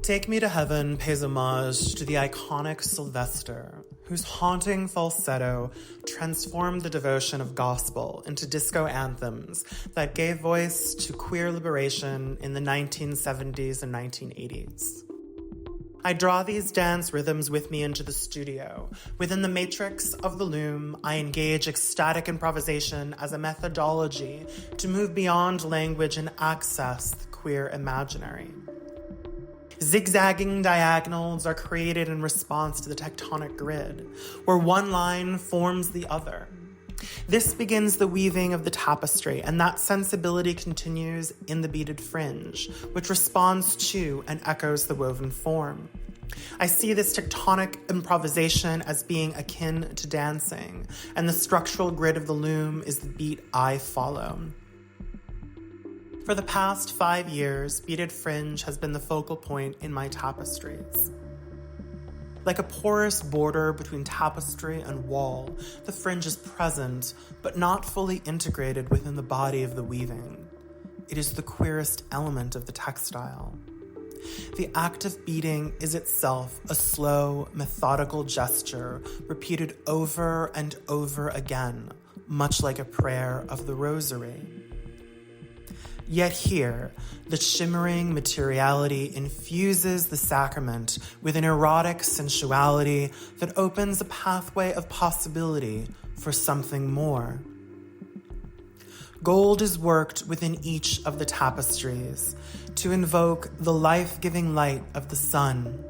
Take Me to Heaven pays homage to the iconic Sylvester, whose haunting falsetto transformed the devotion of gospel into disco anthems that gave voice to queer liberation in the 1970s and 1980s. I draw these dance rhythms with me into the studio. Within the matrix of the loom, I engage ecstatic improvisation as a methodology to move beyond language and access the queer imaginary. Zigzagging diagonals are created in response to the tectonic grid, where one line forms the other. This begins the weaving of the tapestry, and that sensibility continues in the beaded fringe, which responds to and echoes the woven form. I see this tectonic improvisation as being akin to dancing, and the structural grid of the loom is the beat I follow. For the past 5 years, beaded fringe has been the focal point in my tapestries. Like a porous border between tapestry and wall, the fringe is present, but not fully integrated within the body of the weaving. It is the queerest element of the textile. The act of beading is itself a slow, methodical gesture repeated over and over again, much like a prayer of the rosary. Yet here, the shimmering materiality infuses the sacrament with an erotic sensuality that opens a pathway of possibility for something more. Gold is worked within each of the tapestries to invoke the life-giving light of the sun.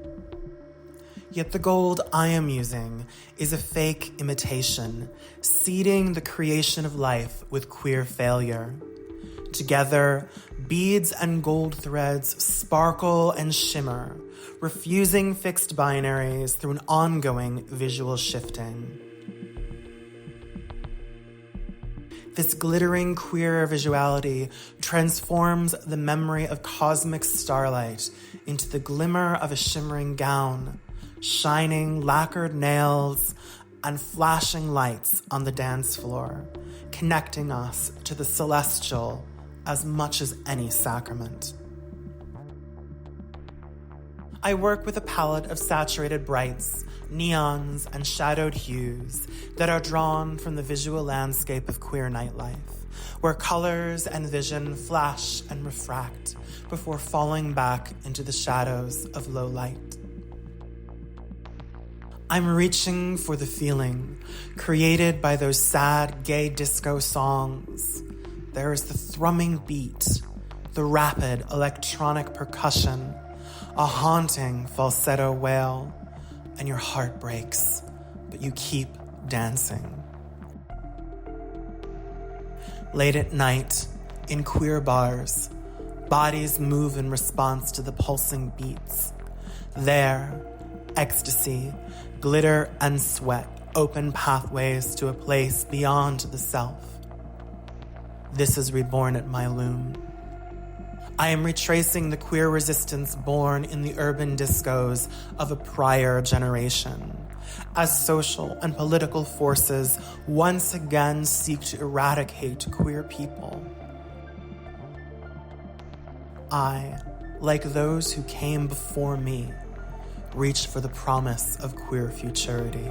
Yet the gold I am using is a fake imitation, seeding the creation of life with queer failure. Together, beads and gold threads sparkle and shimmer, refusing fixed binaries through an ongoing visual shifting. This glittering queer visuality transforms the memory of cosmic starlight into the glimmer of a shimmering gown, shining lacquered nails, and flashing lights on the dance floor, connecting us to the celestial as much as any sacrament. I work with a palette of saturated brights, neons, and shadowed hues that are drawn from the visual landscape of queer nightlife, where colors and vision flash and refract before falling back into the shadows of low light. I'm reaching for the feeling created by those sad gay disco songs. There is the thrumming beat, the rapid electronic percussion, a haunting falsetto wail, and your heart breaks, but you keep dancing. Late at night, in queer bars, bodies move in response to the pulsing beats. There, ecstasy, glitter, and sweat open pathways to a place beyond the self. This is reborn at my loom. I am retracing the queer resistance born in the urban discos of a prior generation, as social and political forces once again seek to eradicate queer people. I, like those who came before me, reach for the promise of queer futurity.